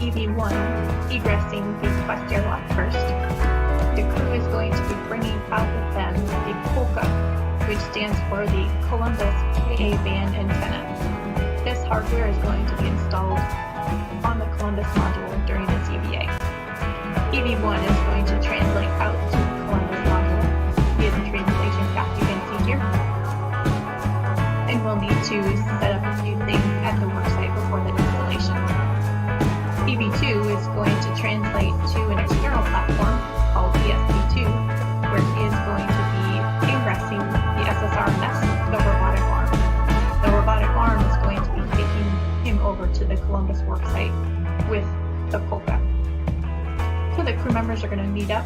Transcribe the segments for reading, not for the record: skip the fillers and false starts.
EV1 egressing the quest airlock first, the crew is going to be bringing out with them the Polka, which stands for the Columbus AA band antenna. This hardware is going to be installed on the Columbus module during its EVA. EV1 is going to translate out to the Columbus module via the translation path you can see here. And we'll need to set up a few things at the worksite before the installation. EV2 is going to translate to an external platform called ESP2, where he is going to be ingressing the SSRMS, the robotic arm. The robotic arm is going to be taking him over to the Columbus worksite with the Polka. So the crew members are going to meet up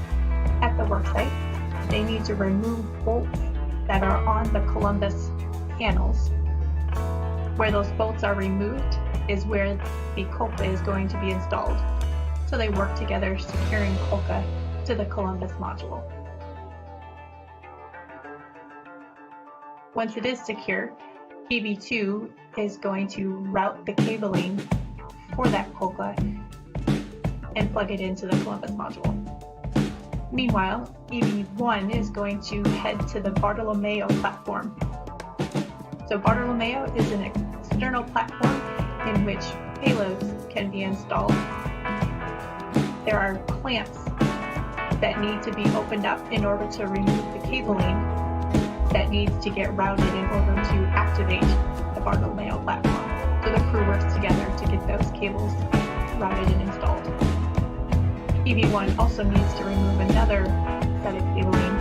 at the worksite. They need to remove bolts that are on the Columbus panels. Where those bolts are removed is where the Polka is going to be installed. So they work together securing Polka to the Columbus module. Once it is secure, EV2 is going to route the cabling for that Polka and plug it into the Columbus module. Meanwhile, EV1 is going to head to the Bartolomeo platform. So Bartolomeo is an external platform in which payloads can be installed. There are clamps that need to be opened up in order to remove the cabling that needs to get routed in order to activate the Bartolomeo platform. So the crew works together to get those cables routed and installed. EV1 also needs to remove another set of cabling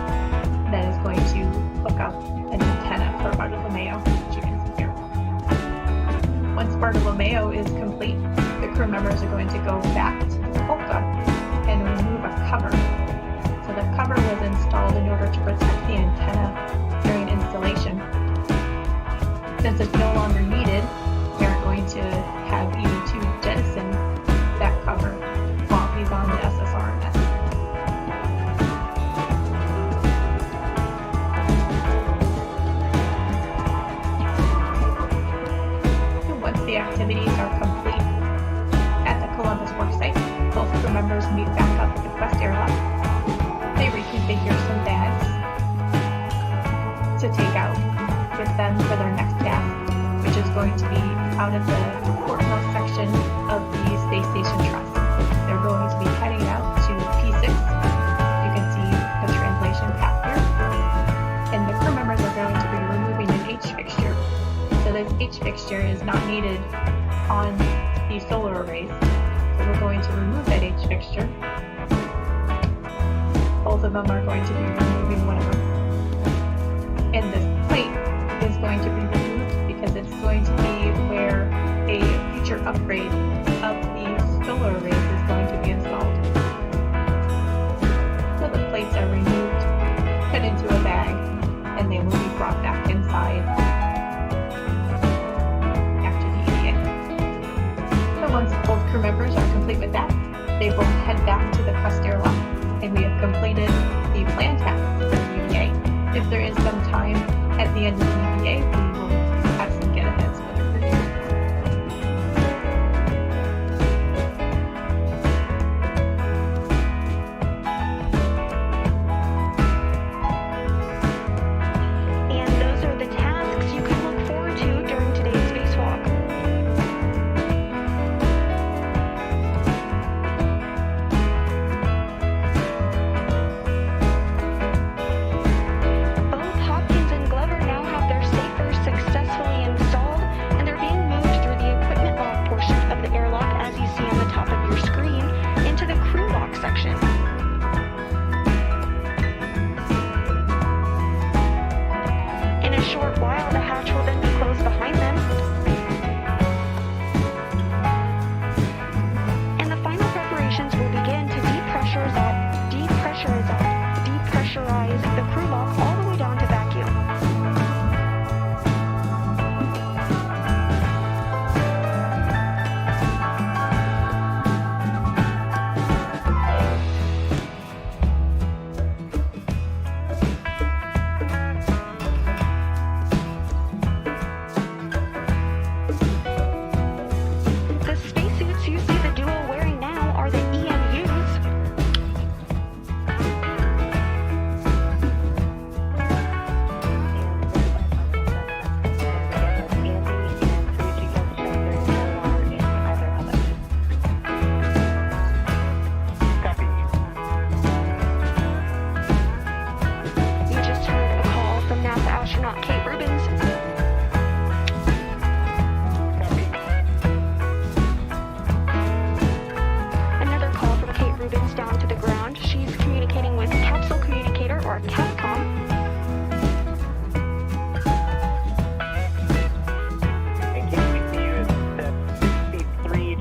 that is going to hook up an antenna for Bartolomeo, which you can see here. Once Bartolomeo is complete, the crew members are going to go back to the Polka and remove a cover. So the cover was installed in order to protect the antenna during installation. Since it's no longer needed, we are going to have EV2 jettison that cover while he's on the SSRMS. Once the activities are complete at the Columbus worksite, both crew members meet back up at the quest airlock. They reconfigure some bags to take out with them for their next task, which is going to be out of the porthouse section of the space station truss. They're going to be heading out to P6. You can see the translation path here. And the crew members are going to be removing an H fixture. So this H fixture is not needed on the solar arrays. So we're going to remove that H fixture. Both of them are going to be removing one of them. And this plate is going to be removed because it's going to be where a future upgrade of the solar arrays is going to be installed. So the plates are removed, put into a bag, and they will be brought back inside after the EVA. So once both crew members are complete with that, they both head back to the quest airlock, and we have completed the plan tasks for the EVA. If there is some time at the end of the EVA, we will have some get-aheads for the crew. And those are the tasks you can look forward to during today's spacewalk.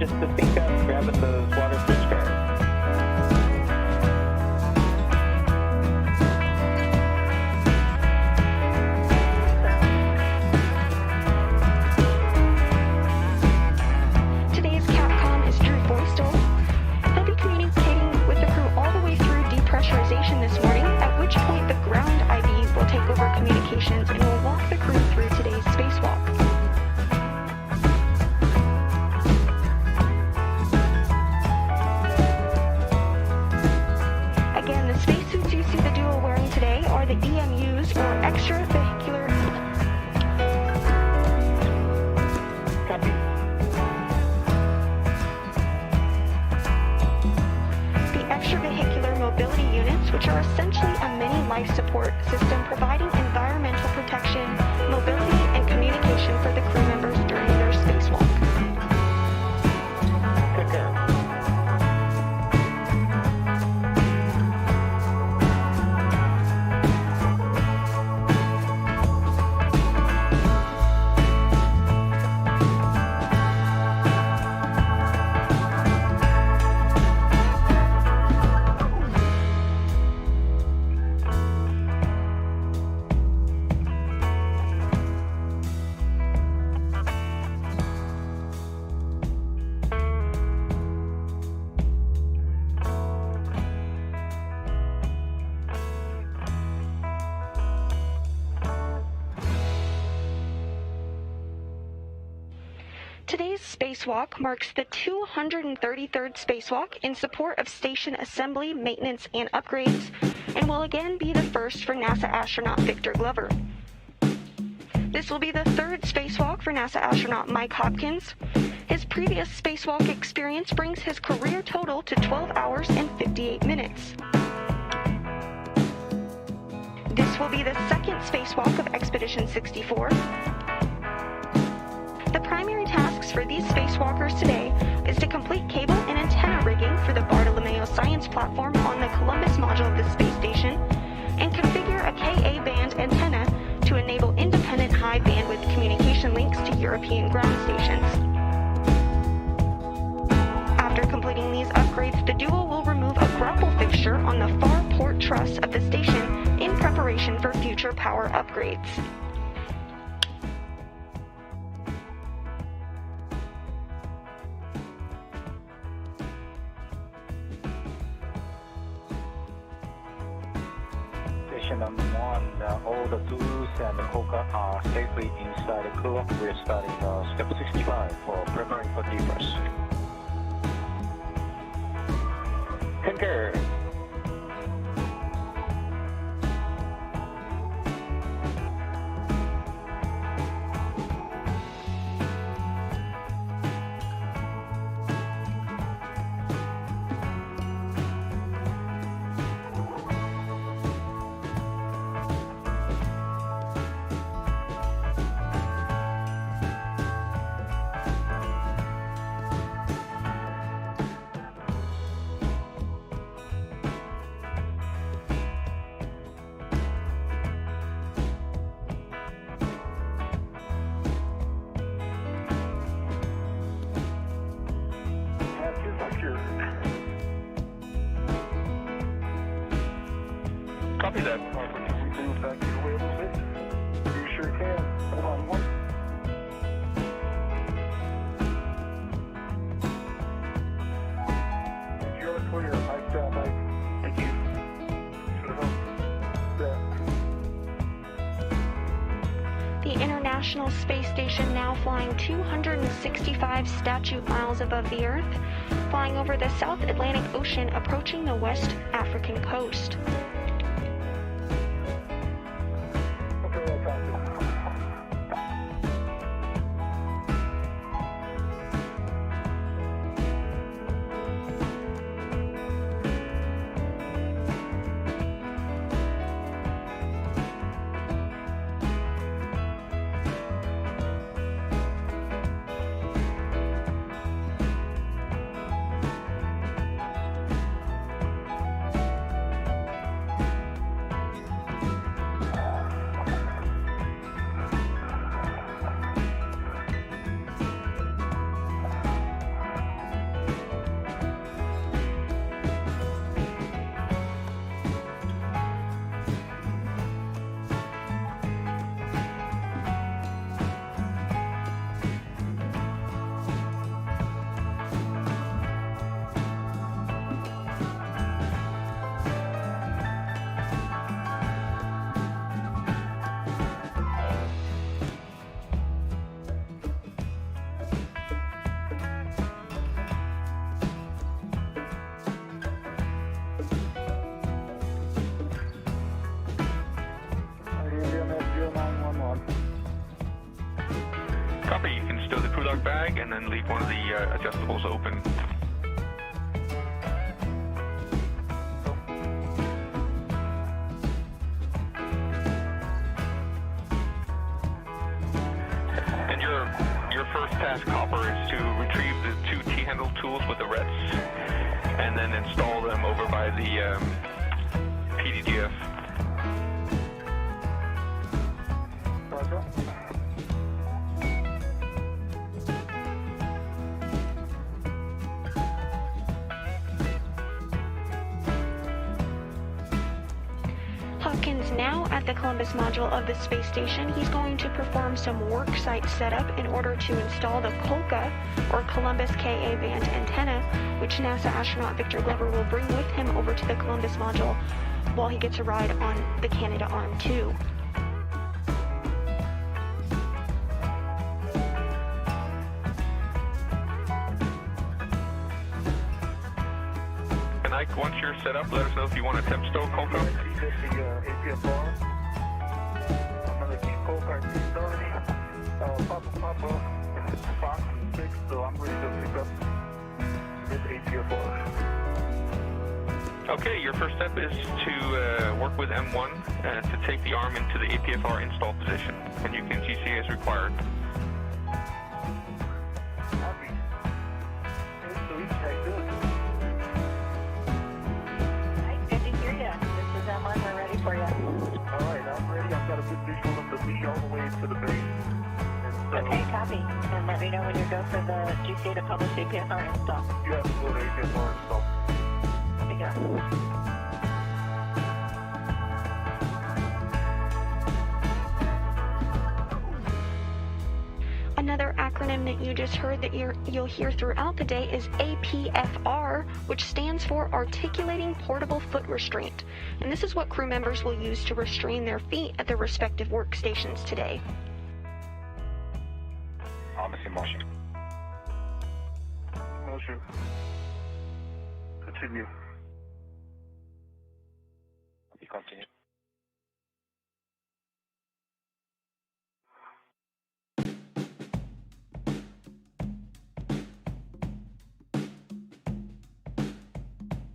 just to think of grabbing those water fish guards. Today's Capcom is Drew Boystel. He'll be communicating with the crew all the way through depressurization this morning, at which point the ground IB will take over communications and will walk the crew through today's spacewalk. Again, the spacesuits you see the duo wearing today are the EMUs, or extravehicular. Copy. The extravehicular mobility units, which are essentially a mini life support system providing environmental protection, mobility, and communication for the crew members during their spacewalk. Take care. Today's spacewalk marks the 233rd spacewalk in support of station assembly, maintenance, and upgrades, and will again be the first for NASA astronaut Victor Glover. This will be the third spacewalk for NASA astronaut Mike Hopkins. His previous spacewalk experience brings his career total to 12 hours and 58 minutes. This will be the second spacewalk of Expedition 64. The primary tasks for these spacewalkers today is to complete cable and antenna rigging for the Bartolomeo science platform on the Columbus module of the space station, and configure a Ka-band antenna to enable independent high-bandwidth communication links to European ground stations. After completing these upgrades, the duo will remove a grapple fixture on the far port truss of the station in preparation for future power upgrades. Station number one, all the tools and the coca are safely inside the cooler. We're starting step 65 for preparing for defrost. Concur. Copy that. Can we move back to your way a little bit? You sure can. Hold on one. You're clear. Mike down, Mike. Thank you. Should have The International Space Station now flying 265 statute miles above the Earth, flying over the South Atlantic Ocean, approaching the West African coast. leave one of the adjustables open. And your first task, Hopper, is to retrieve the two T-handle tools with the rets, and then install them over by the PDGF. Hopkins now at the Columbus module of the space station. He's going to perform some worksite setup in order to install the COLCA, or Columbus Ka band antenna, which NASA astronaut Victor Glover will bring with him over to the Columbus module while he gets a ride on the Canadarm2. And Ike, once you're set up, let us know if you want to temp stow COLCA. APFR. I'm gonna keep Colcar starting. Papa, Fox 6, so I'm ready to pick up this APFR. Okay, your first step is to work with M1 to take the arm into the APFR install position, and you can GC as required. Copy. Hey, sweet, hey, good. Hi, good to hear you. This is Emma. We're ready for you. Alright, I'm ready. I've got a good visual of the V all the way to the base. And so, Okay, copy. And let me know when you go for the GCA to publish APFR install. you have to go to APFR install. There we go. Another acronym that you just heard that you'll hear throughout the day is APFR, which stands for Articulating Portable Foot Restraint. And this is what crew members will use to restrain their feet at their respective workstations today. Obviously, motion. Motion. Continue. Continue.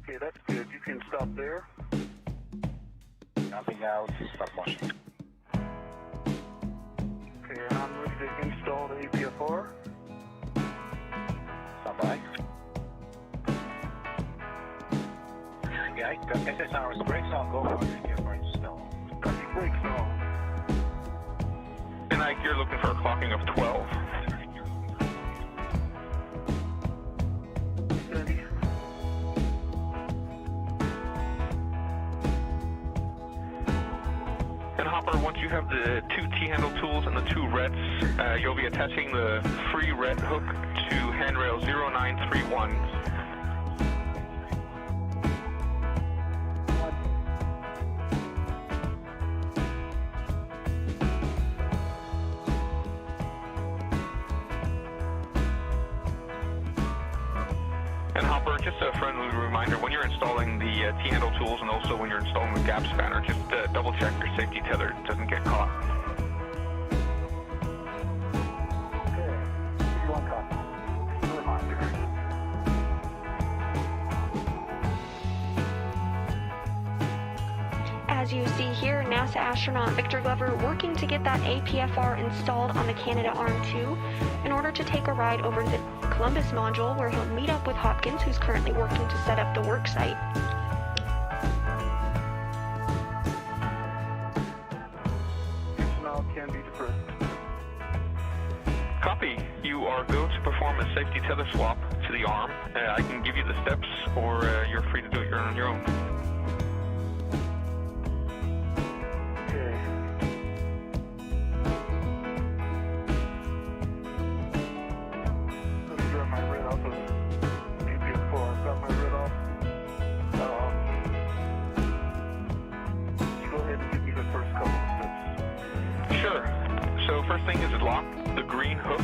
Okay, that's good. You can stop there. Nothing else. Stop motion. Okay, I'm ready to install the APFR. Stand by. Yeah, SSR's brakes on. Go for APFR install. Got your brakes on. And Ike, you're looking for a clocking of 12. Steady. And Hopper, once you have the two T-handle tools and the two rets, you'll be attaching the free ret hook to handrail 0931. And Hopper, just a friendly reminder, when you're installing the T-handle tools and also when you're installing the gap spanner, just double check your safety tether doesn't get caught. Okay. You want copy? Reminder. As you see here, NASA astronaut Victor Glover working to get that APFR installed on the Canadarm2 in order to take a ride over to the Columbus module where he'll meet up with Hopkins, who's currently working to set up the work site. Now can be depressed. Copy. You are go to perform a safety tether swap to the arm. I can give you the steps, or you're free to do it on your own. Okay. Let me grab my red off of APFR. I've got my red off. You go ahead and give me the first couple of steps. Sure. So first thing is lock the green hook.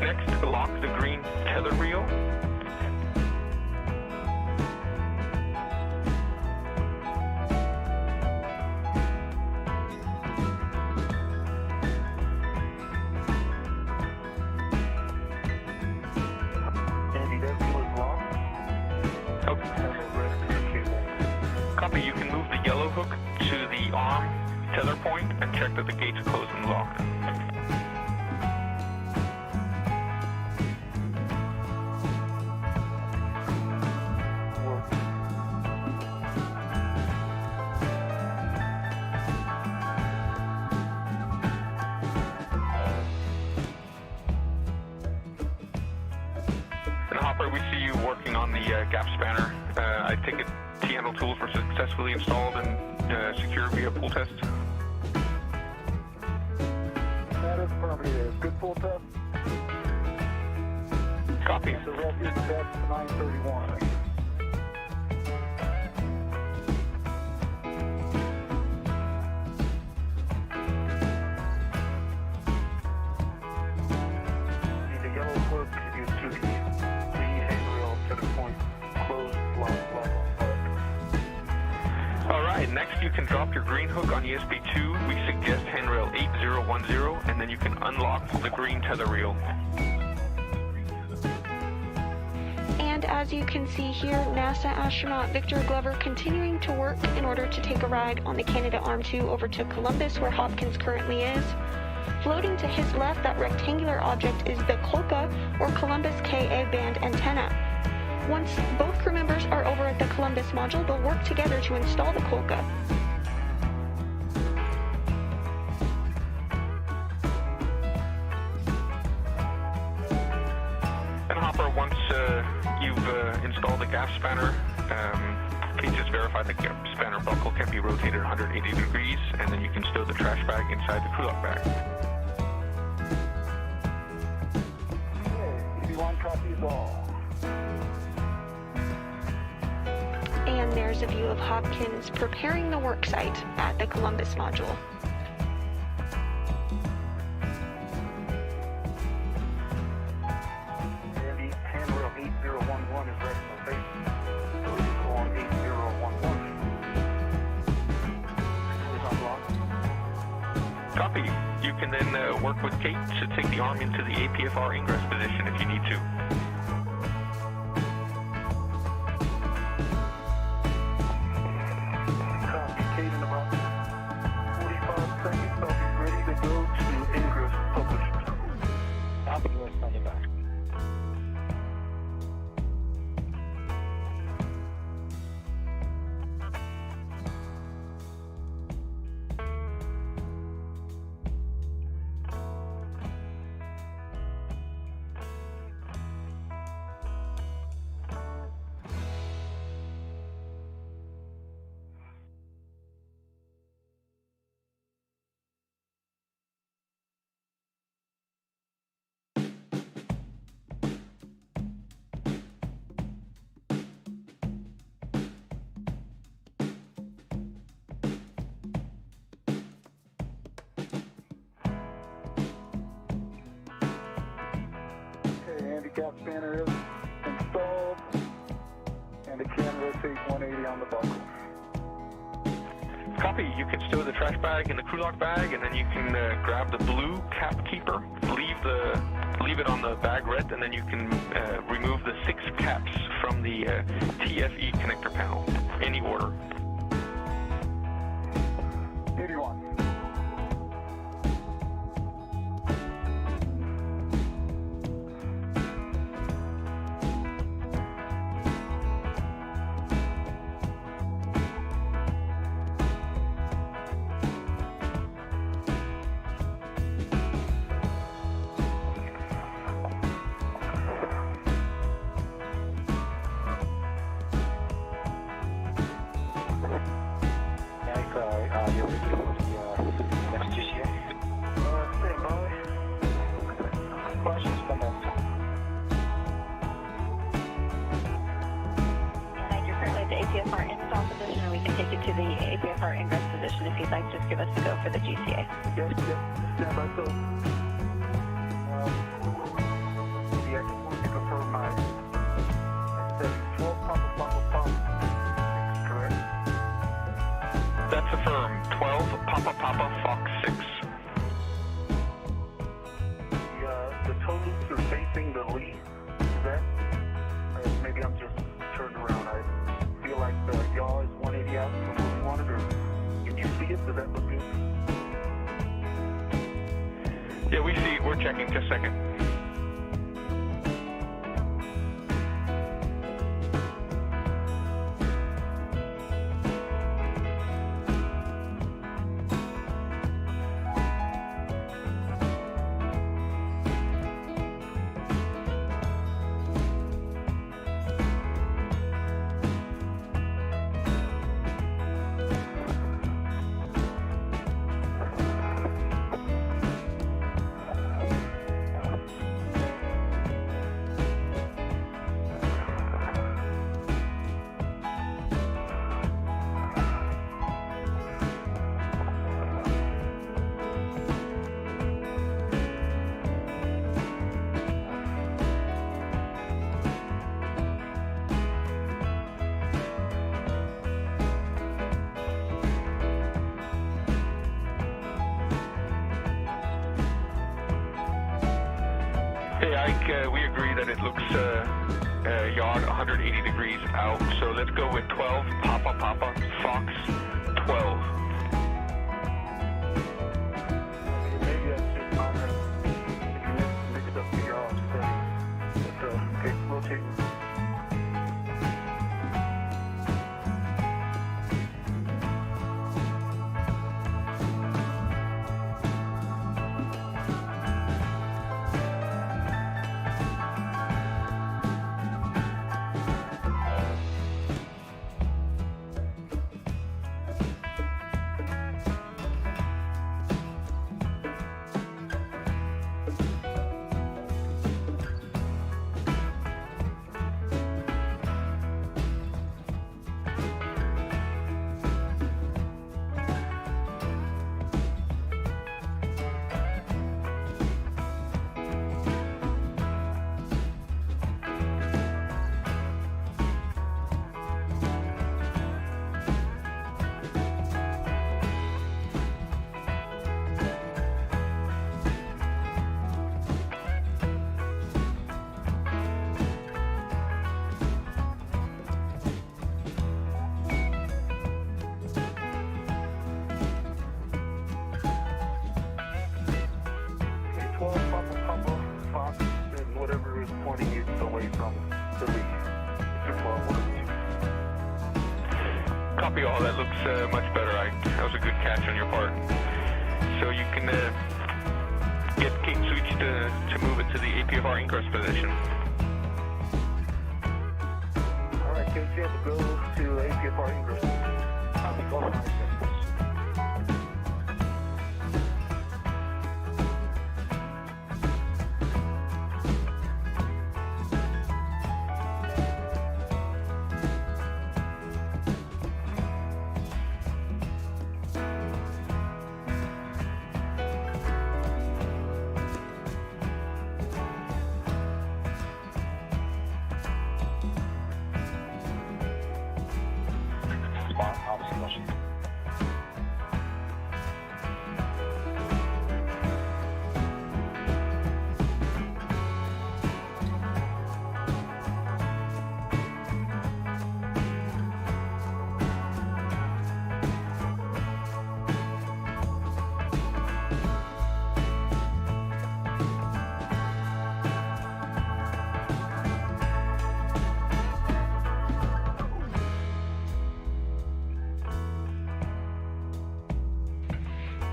Next, lock the green tether reel. Andy, that wheel is locked. Okay. Has a red cable. Copy. You can move the yellow hook to the arm tether point and check that the gate's closed and locked. And Hopper, we see you working on the gap spanner. I take it T-handle tools were successfully installed and secured via pull test. That is affirmative. Good full test. Copy. The record test 931. Need a yellow hook is to the handrail to the point. Closed, lock. Alright, next you can drop your green hook on ESP2. We suggest handrail 8010, and then you can unlock the green tether reel. And as you can see here, NASA astronaut Victor Glover continuing to work in order to take a ride on the Canadarm2 over to Columbus, where Hopkins currently is. Floating to his left, that rectangular object is the Kolka, or Columbus KA band antenna. Once both crew members are over at the Columbus module, they'll work together to install the Kolka. And Hopper, once you've installed the gap spanner, please just verify the gap spanner buckle can be rotated 180 degrees, and then you can stow the trash bag inside the crew lock bag. Okay, 81 copies all. And there's a view of Hopkins preparing the work site at the Columbus module. Andy, handrail 8011 is ready for base. So you go on 8011. Is unlocked. Copy. You can then work with Kate to take the arm into the APFR ingress position if you need to. Copy. Kate in about 45 seconds. I'll be ready to go to ingress published. Copy. US on your back. Handicap spanner is installed, and it can rotate 180 on the buckle. Copy. You can stow the trash bag in the crew lock bag, and then you can grab the blue cap keeper, leave it on the bag red, and then you can remove the 6 caps from the TFE connector panel. Any order. 81. You're ready for the next GCA? Stand by. Questions, comments? And you're currently at the APFR install position, and we can take you to the APFR ingress position if you'd like. Just give us a go for the GCA. Yes. Stand by, so. confirm my 12 Papa Papa Papa 6, correct? That's affirmed. 12 Papa Papa Fox 6. The toes are facing the lee. Is that? Maybe I'm just turned around. I feel like the yaw is 180 out from where we wanted, or can you see it? Does that look good? Yeah, we see it. We're checking. Just a second. Hey Ike, we agree that it looks yard 180 degrees out, so let's go with 12 Papa Papa Fox 12. Maybe that's just minor. Mixed up the yaw setting. But, okay, rotate. Copy all. That looks much better, Ike. That was a good catch on your part. So you can get Cape Switch to move it to the APFR ingress position. Alright, KCF, go to APFR ingress. Copy, go on.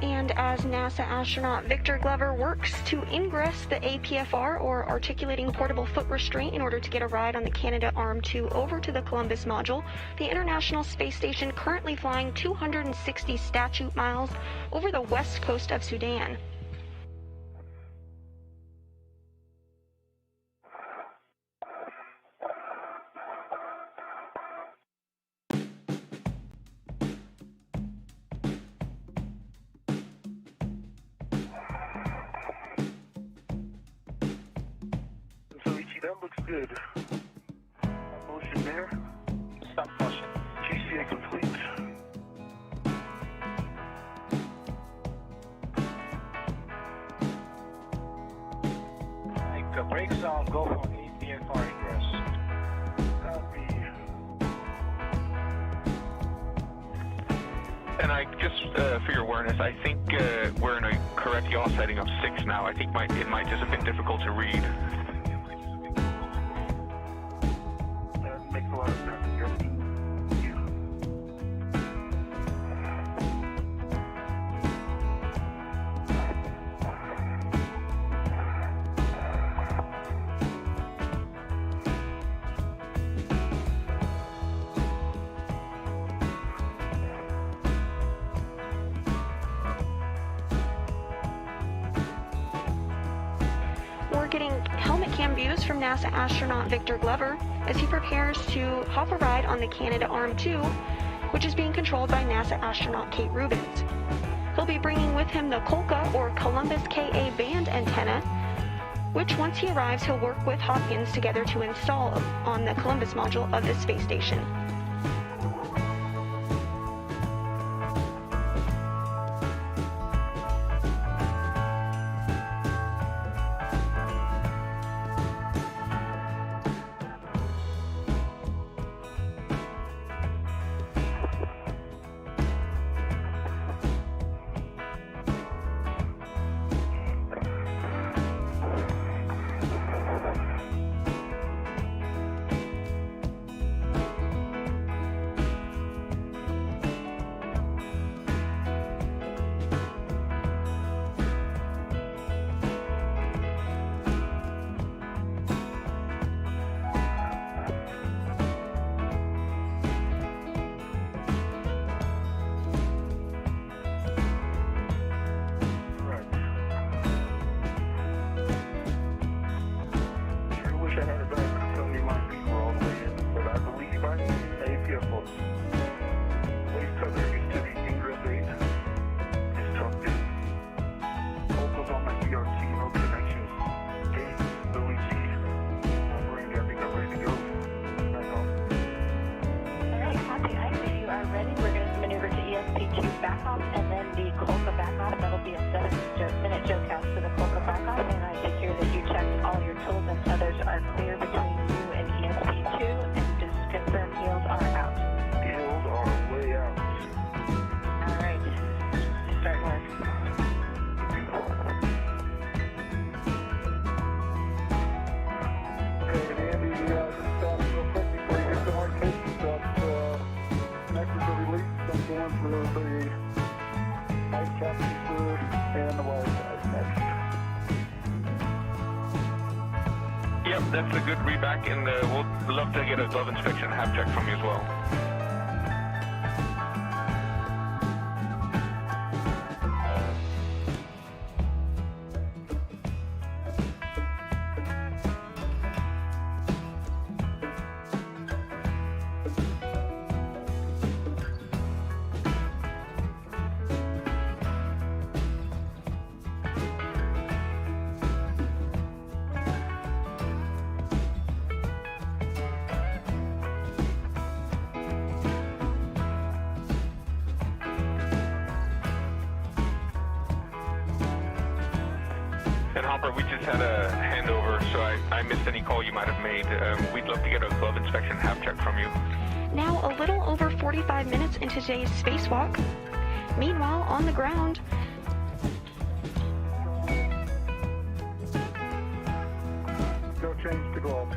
And as NASA astronaut Victor Glover works to ingress the APFR, or Articulating Portable Foot Restraint, in order to get a ride on the Canadarm2 over to the Columbus module, the International Space Station currently flying 260 statute miles over the west coast of Sudan. That that looks good. Motion there. Stop motion. GCA complete. Like brakes on, go for APFR ingress. Copy. And I just, for your awareness, I think we're in a correct yaw setting of 6 now. I think it might just have been difficult to read. That makes a lot of sense. We're getting helmet cam views from NASA astronaut Victor Glover as he prepares to hop a ride on the Canadarm2, which is being controlled by NASA astronaut Kate Rubins. He'll be bringing with him the Kolka or Columbus KA band antenna, which once he arrives he'll work with Hopkins together to install on the Columbus module of the space station. Yep, that's a good readback, and we'll love to get a glove inspection half check from you as well. And Hopper, we just had a handover, so I missed any call you might have made. We'd love to get a glove inspection half check from you. Now a little over 45 minutes into today's spacewalk. Meanwhile, on the ground, Go change the globe.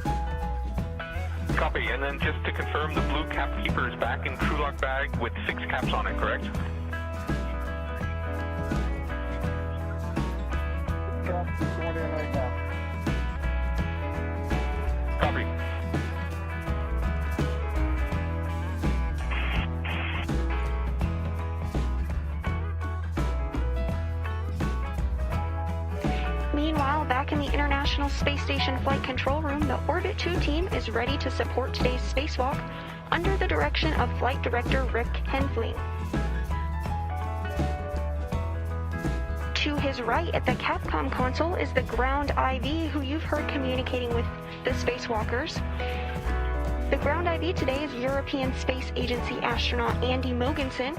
Copy, and then just to confirm, the blue cap keeper is back in crew lock bag with 6 caps on it, correct? Going in right now. Copy. meanwhile, back in the International Space Station Flight Control Room, the Orbit 2 team is ready to support today's spacewalk under the direction of Flight Director Rick Henfling. to his right at the Capcom console is the ground IV, who you've heard communicating with the spacewalkers. The ground IV today is European Space Agency astronaut Andy Mogensen.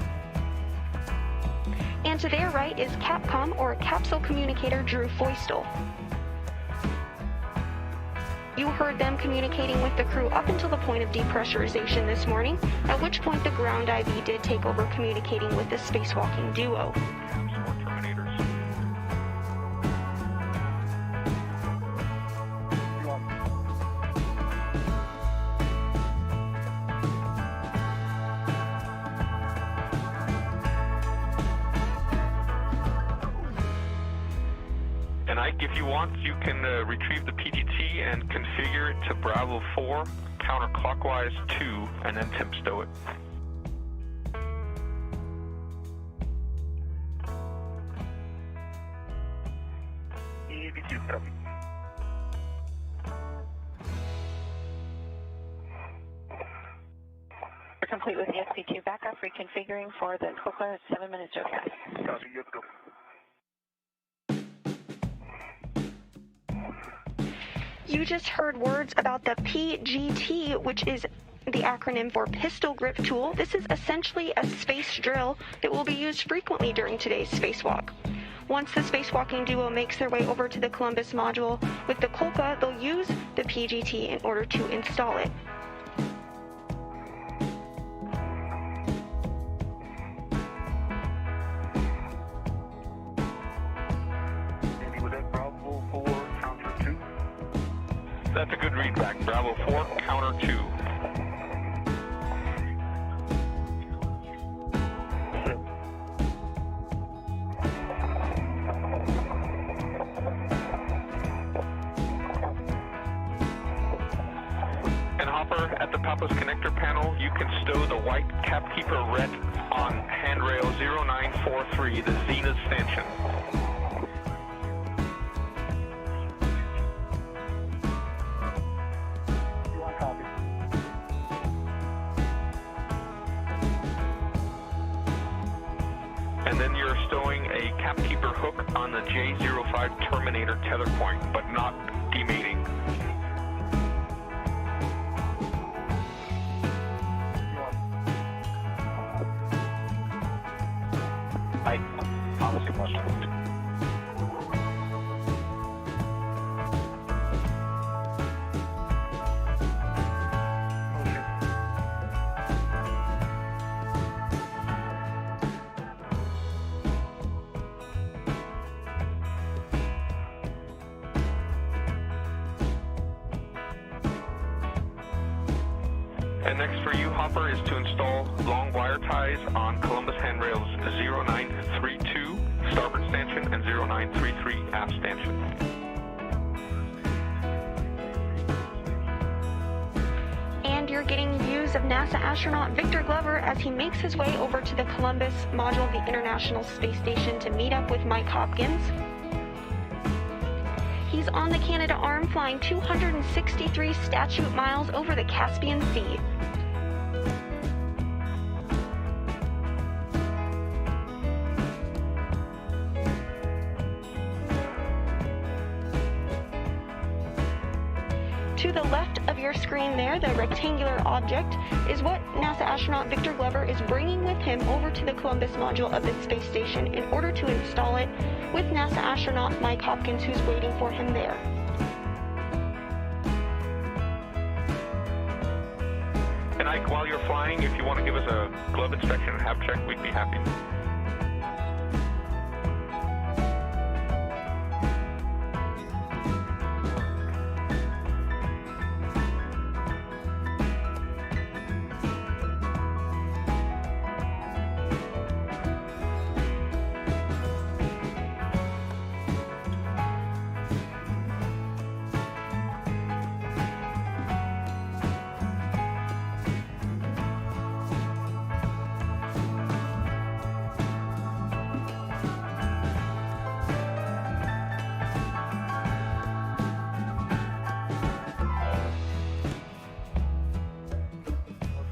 And to their right is Capcom, or Capsule Communicator, Drew Feustel. You heard them communicating with the crew up until the point of depressurization this morning, at which point the ground IV did take over communicating with the spacewalking duo. And Ike, if you want, you can retrieve the PGT and configure it to Bravo 4, counterclockwise 2, and then temp stow it. EV2, copy. We're complete with the SP2 backup, reconfiguring for the Coquitlam at 7 minutes, okay. Copy, yes, go. You just heard words about the PGT, which is the acronym for Pistol Grip Tool. This is essentially a space drill that will be used frequently during today's spacewalk. Once the spacewalking duo makes their way over to the Columbus module with the Kolka, they'll use the PGT in order to install it. Andy, was that Bravo 4, counter 2? That's a good readback. Bravo 4, counter 2. And Hopper, at the Papa's connector panel, you can stow the white capkeeper ret on handrail 0943, the Zenith stanchion. You want copy? And then you're stowing a capkeeper hook on the J05 Terminator tether point, but not demating. Ike, policy question. Motion. And next for you, Hopper, is to install long wire ties on Columbus handrails 0932 starboard stanchion and 0933 aft stanchion. And you're getting views of NASA astronaut Victor Glover as he makes his way over to the Columbus module of the International Space Station to meet up with Mike Hopkins. He's on the Canada Arm, flying 263 statute miles over the Caspian Sea. To the left of your screen there, the rectangular object, is what NASA astronaut Victor Glover is bringing with him over to the Columbus module of the space station in order to install it with NASA astronaut Mike Hopkins, who's waiting for him there. And Ike, while you're flying, if you want to give us a glove inspection and have check, we'd be happy.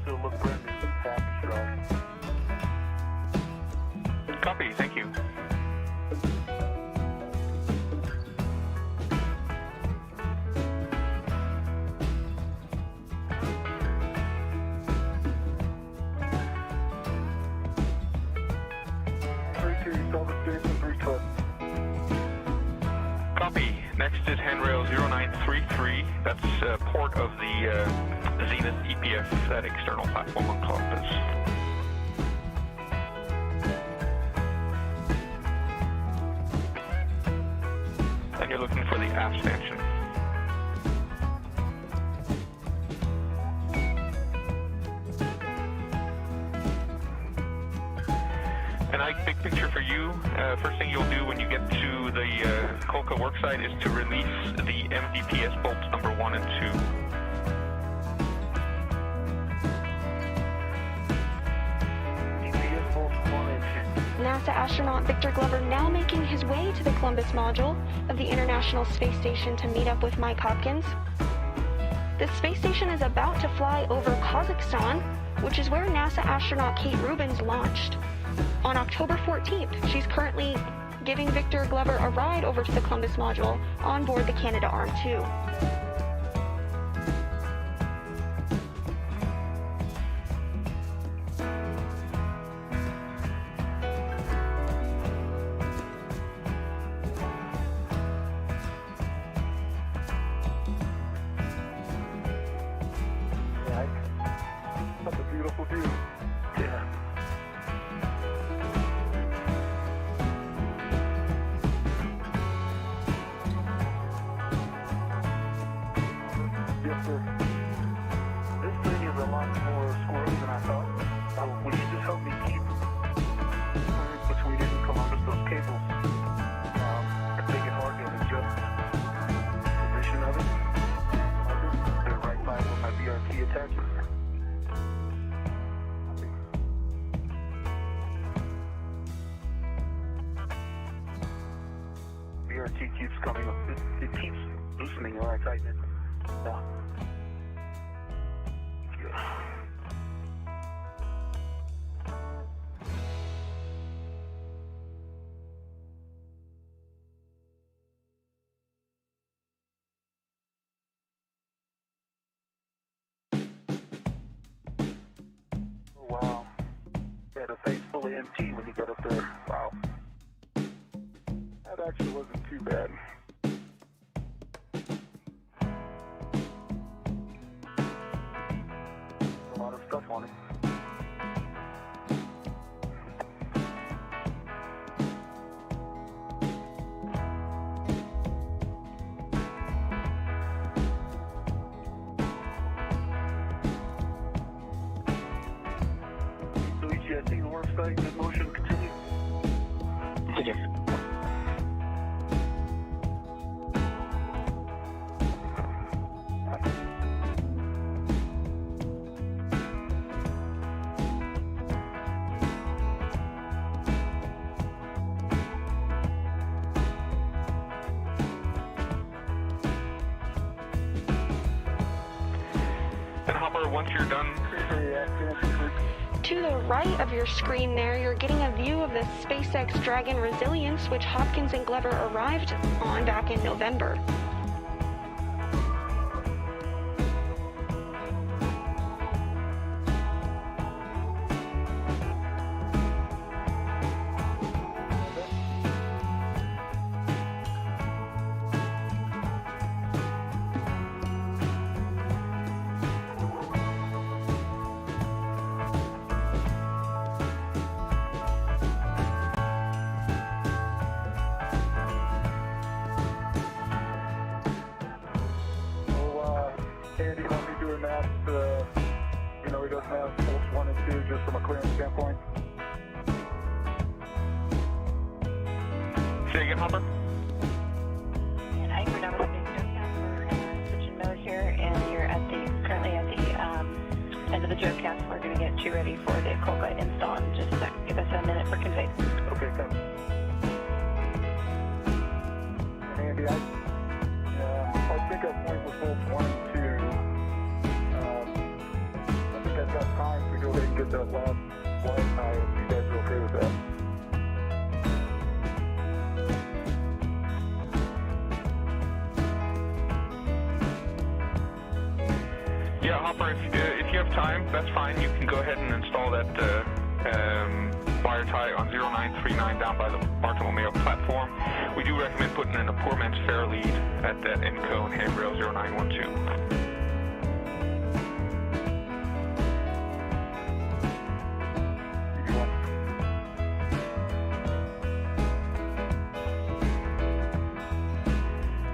Still look brand new. Package drive. Copy, thank you. Next is handrail 0933. That's port of the Zenith EPF, that external platform on Columbus. And you're looking for the aft stanchion. And big picture for you, first thing you'll do when you get to the Kolka worksite is to release the MVPS bolts number 1 and 2. NASA astronaut Victor Glover now making his way to the Columbus module of the International Space Station to meet up with Mike Hopkins. The space station is about to fly over Kazakhstan, which is where NASA astronaut Kate Rubins launched. On October 14th, she's currently giving Victor Glover a ride over to the Columbus module on board the Canadarm2. That's a beautiful view. Yeah. Yes, sir. This thing is a lot more squirrely than I thought. Will you just help me keep between it and Columbus, those cables? Make it hard to adjust the position of it. The right side with my BRT attachment. BRT keeps coming up. It keeps loosening or I tighten it. Yeah. Good. Oh, wow. Yeah, the face fully empty when you get up there. Wow. That actually wasn't too bad. A lot of stuff on it. So EGSC, the work site, good motion, continue. Continue. And Hopper, once you're done, To the right of your screen there, you're getting a view of the SpaceX Dragon Resilience, which Hopkins and Glover arrived on back in November. Andy, help me do a math, he does math bolts 1 and 2 just from a clearance standpoint. say again, Hopper? And I we're done with the Joecast. We're switching mode here, and you're currently at the end of the Joecast. We're going to get you ready for the Kolka install in just a sec. Give us a minute for convey. Okay, come. Andy, I think I'll point with bolts 1 and 2. I think I've got time to go ahead and get that last flight now, if you guys are okay with that. Yeah, Hopper, if you have time, that's fine. You can go ahead and install that wire tie on 0939 down by the Bartolomeo platform. We do recommend putting in a poor man's fair lead at that ENCO and handrail 0912.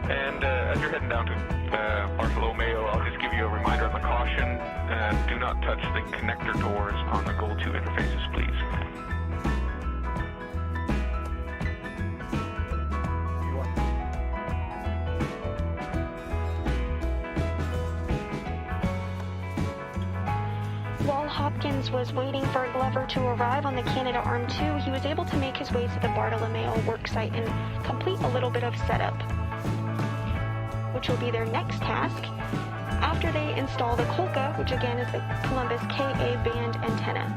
And as you're heading down to Bartolomeo, I'll just give you a reminder on the caution. Do not touch the connector doors on the Goal 2 interfaces, please. While Hopkins was waiting for Glover to arrive on the Canada Arm 2, he was able to make his way to the Bartolomeo worksite and complete a little bit of setup, which will be their next task after they install the Kolka, which again is the Columbus KA band antenna.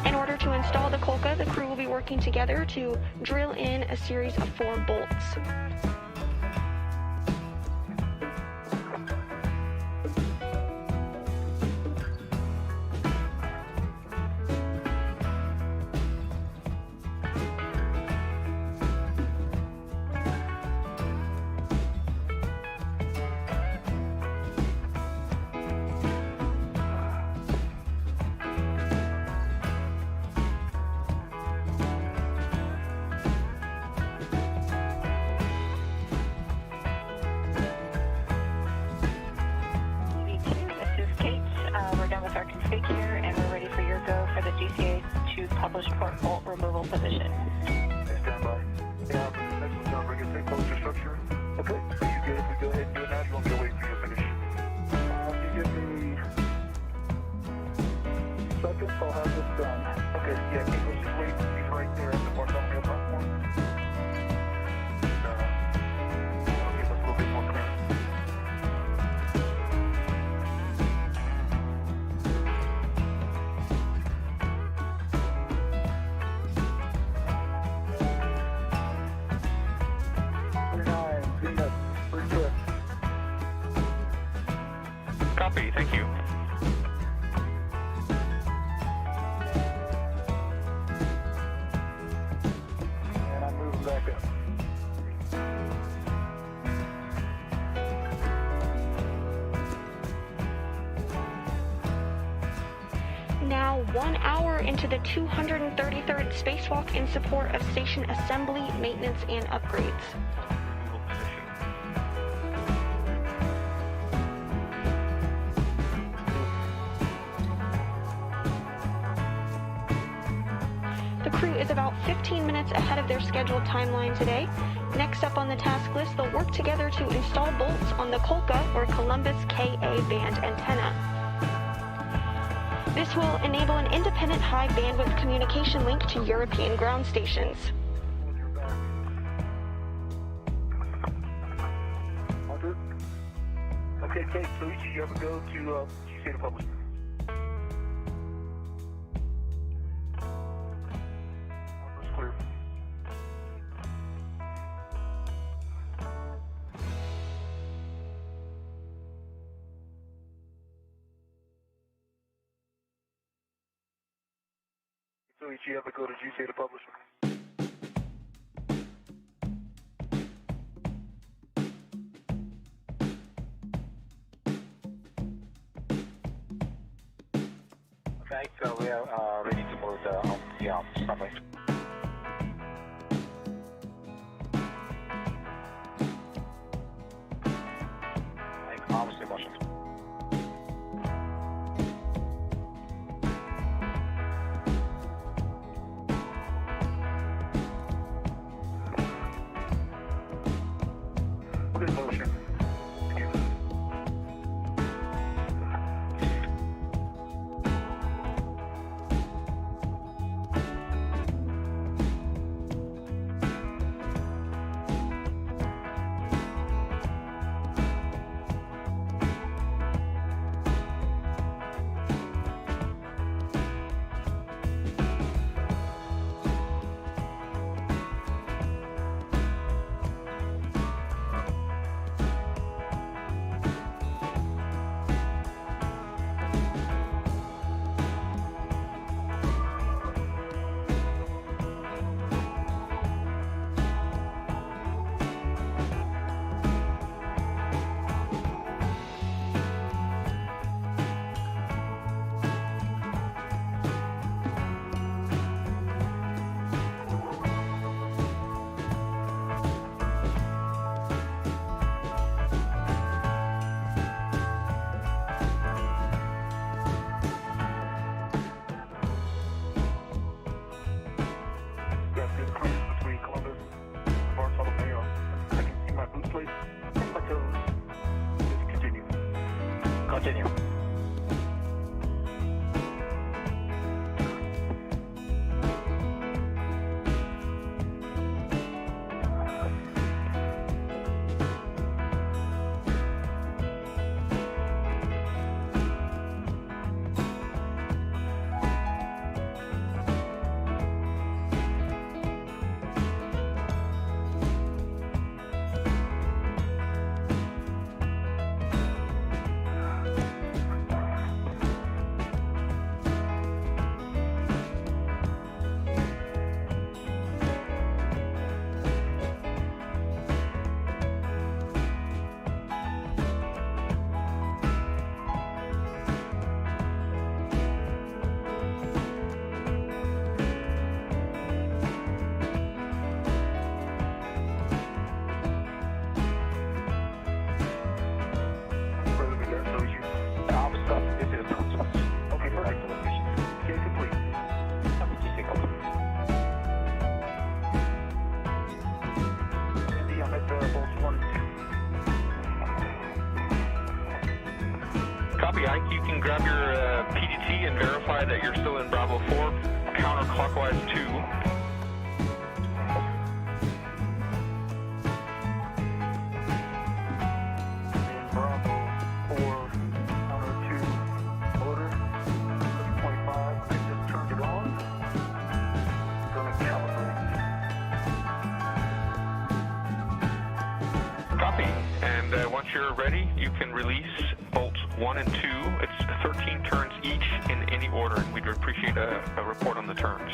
In order to install the Kolka, the crew will be working together to drill in a series of 4 bolts. Our config here, and we're ready for your go for the GCA to publish port bolt removal position. Stand by. Yeah, next one's done. Bring it to closer structure. Okay, so you good if we go ahead and do it now? You want me to wait for you to finish? You give me seconds, I'll have this done. Okay, yeah, let's just wait. He's right there at the Bartolomeo platform. That'll give us a little bit more clearance. Copy, thank you. And I'm moving back up. Now 1 hour into the 233rd spacewalk in support of station assembly, maintenance, and upgrades. The crew is about 15 minutes ahead of their scheduled timeline today. Next up on the task list, they'll work together to install bolts on the Kolka or Columbus KA band antenna. This will enable an independent high bandwidth communication link to European ground stations. Okay, Kate, so each of you ever go to GCA to publish? That's clear. So each of you ever go to GCA to publish? Okay, so we are ready to move the arms. Bye-bye. Make arms in motion. Good motion. please. Plateaus. Just continue. Continue. Copy, Ike. You can grab your PDT and verify that you're still in Bravo 4, counterclockwise 2. Bravo 4, counter 2, order. 25, I just turned it on. Gonna calibrate. Copy. And once you're ready, you can release bolts 1 and 2. It's 13 turns each in any order, and we'd appreciate a report on the turns.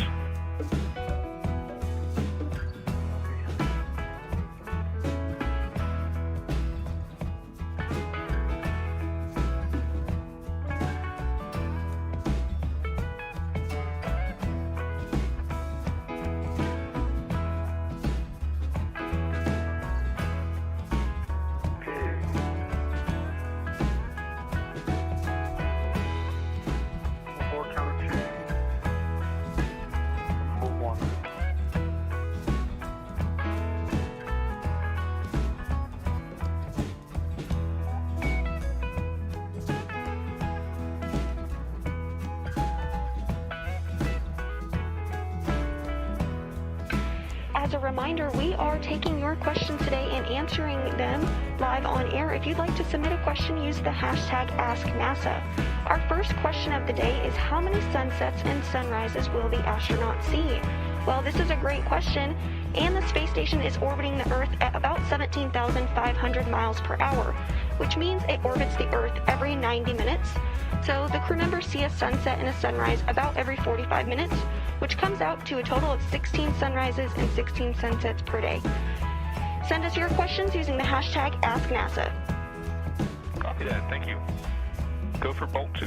As a reminder, we are taking your questions today and answering them live on air. If you'd like to submit a question, use the hashtag AskNASA. Our first question of the day is, how many sunsets and sunrises will the astronaut see? Well, this is a great question, and the space station is orbiting the Earth at about 17,500 miles per hour, which means it orbits the Earth every 90 minutes. So the crew members see a sunset and a sunrise about every 45 minutes, which comes out to a total of 16 sunrises and 16 sunsets per day. Send us your questions using the hashtag AskNASA. Copy that. Thank you. Go for bolt 2.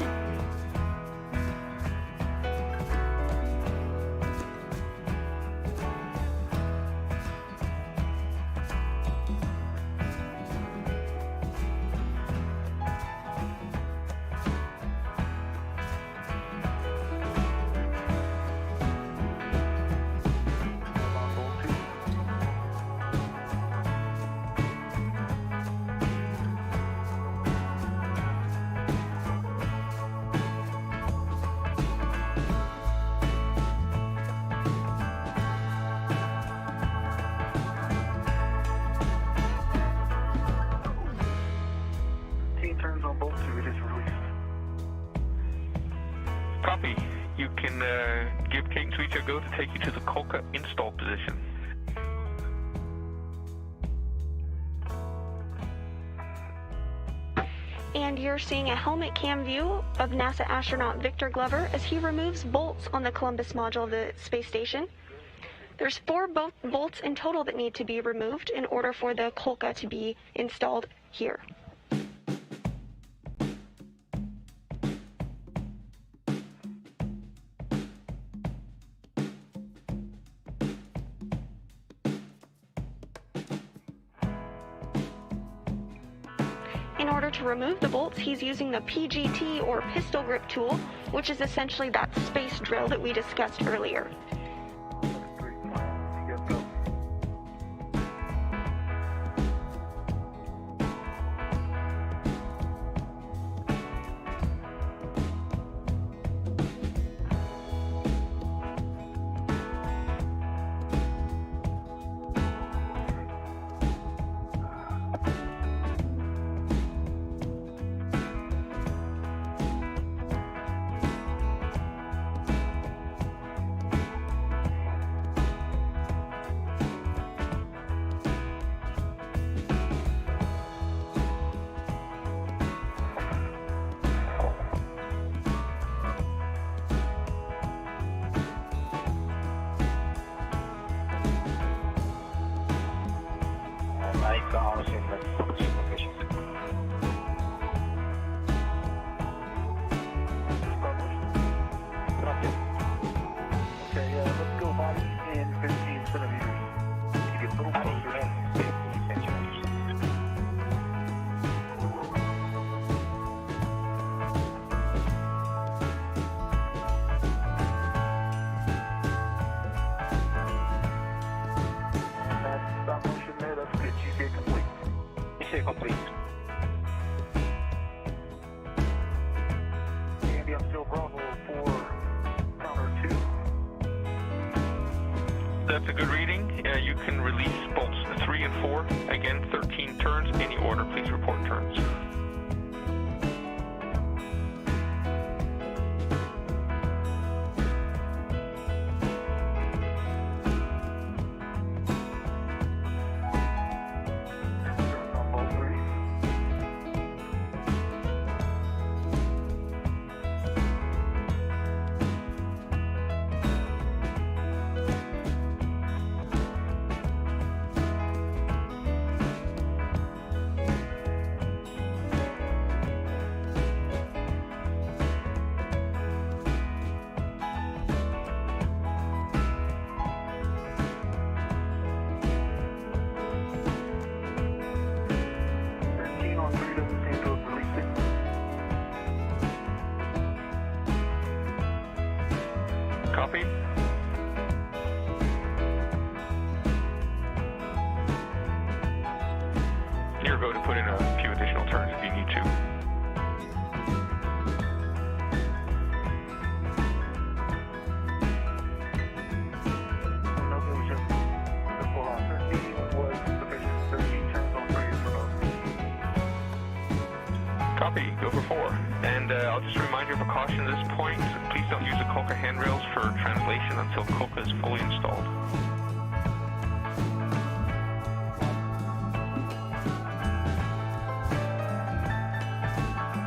Copy. You can give Kate and Sweet a go to take you to the Kolka install position. And you're seeing a helmet cam view of NASA astronaut Victor Glover as he removes bolts on the Columbus module of the space station. There's 4 bolts in total that need to be removed in order for the Kolka to be installed here. In order to remove the bolts, he's using the PGT or pistol grip tool, which is essentially that space drill that we discussed earlier. Mission complete. Andy, I'm still Bravo 4, counter 2. That's a good reading. You can release bolts 3 and 4. Again, 13 turns. Any order, please report turns. Turns on bolt 3. On 3 doesn't seem to have released it. Copy. You're going to put in a few additional turns if you need to. No, it was just the full out. 13 was sufficient. 13 turns on 3 is enough. Copy, go for 4. And I'll just remind you of a caution at this point. Please don't use the Coca handrails for translation until Coca is fully installed.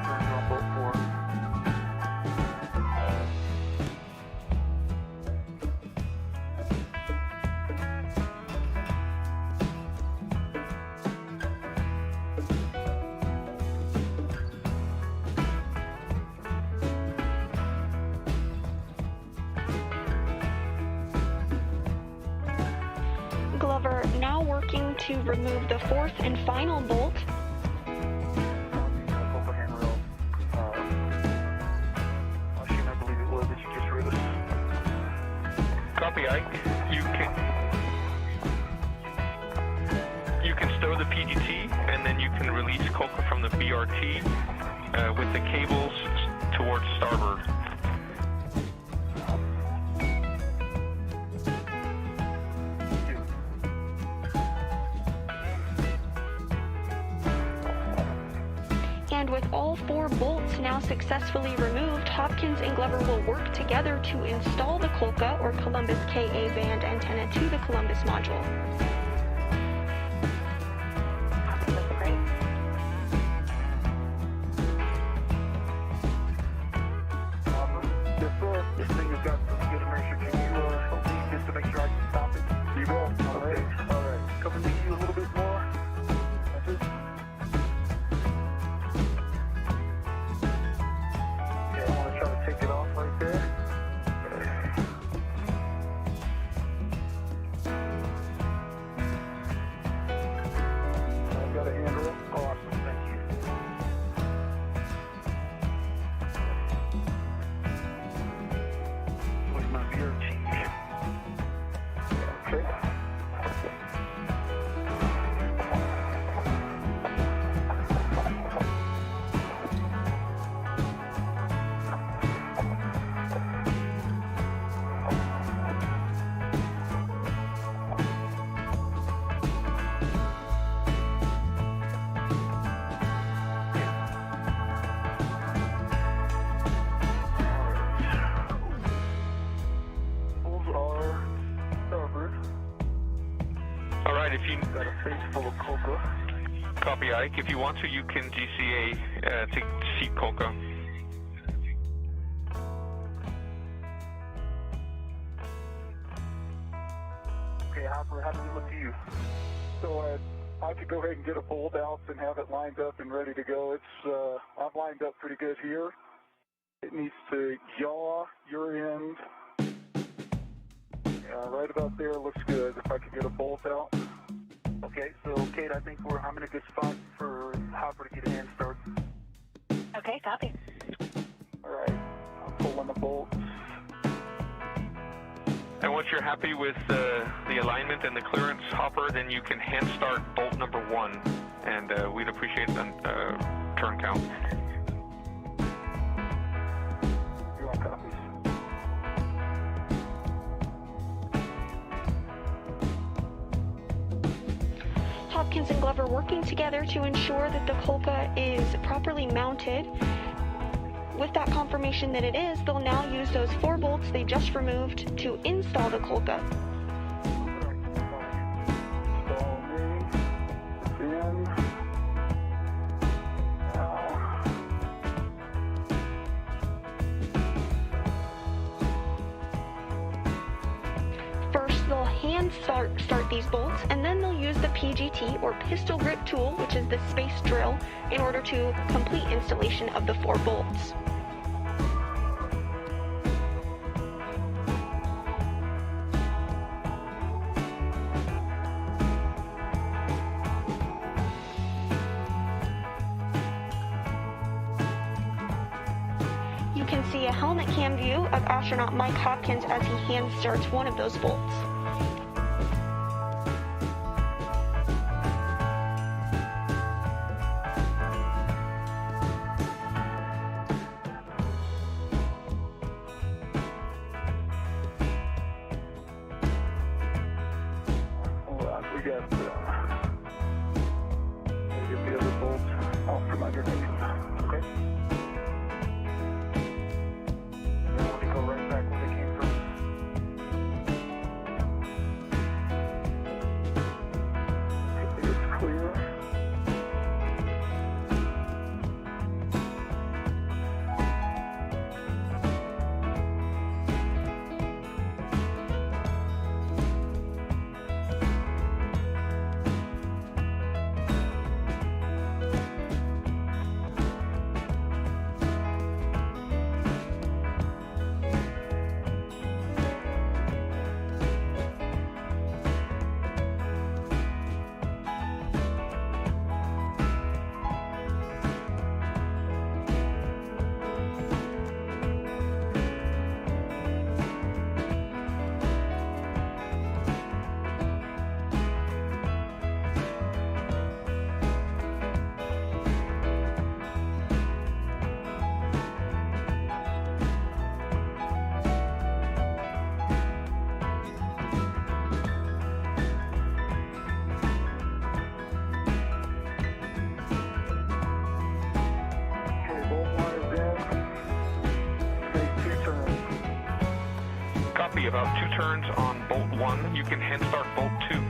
Turns on bolt 4. Glover now working to remove the fourth and final bolt. Coca handrail. Machine, I believe it was that you just read us. Copy, Ike. You can stow the PGT, and then you can release Coca from the BRT with the cables towards starboard. And with all 4 bolts now successfully removed, Hopkins and Glover will work together to install the Colca or Columbus KA band antenna to the Columbus module. That's great. Yes, sir. This thing has got some good inertia. Can you help me just to make sure I can stop it? You will. All right. All right. Coming to you a little bit more. That's it. Okay, I want to try to take it off right there. I've got a handrail. Awesome. Thank you. With my beer cheese. Okay. Those are starboard. All right, if you Got a face full of coca. copy, Ike, if you want to, you can GCA to seat Coca. Okay, Hopper, how does it look to you? So I could go ahead and get a bolt out and have it lined up and ready to go. It's I'm lined up pretty good here. It needs to yaw your end. Right about there looks good. If I could get a bolt out. Okay, so Kate, I think I'm in a good spot for Hopper to get a hand start. Okay, copy. All right, I'm pulling the bolts. And once you're happy with the alignment and the clearance, Hopper, then you can hand start bolt number 1. and we'd appreciate the turn count. You want copies? Hopkins and Glover working together to ensure that the Kolka is properly mounted. With that confirmation that it is, they'll now use those 4 bolts they just removed to install the Kolka. First, they'll hand start these bolts, and then they'll use the PGT, or pistol grip tool, which is the space drill, in order to complete installation of the 4 bolts. You can see a helmet cam view of astronaut Mike Hopkins as he hand starts one of those bolts. We got get the other bolts out from underneath. Okay. Then we'll go right back where they came from. I think it's clear. About 2 turns on bolt 1. You can hand start bolt 2.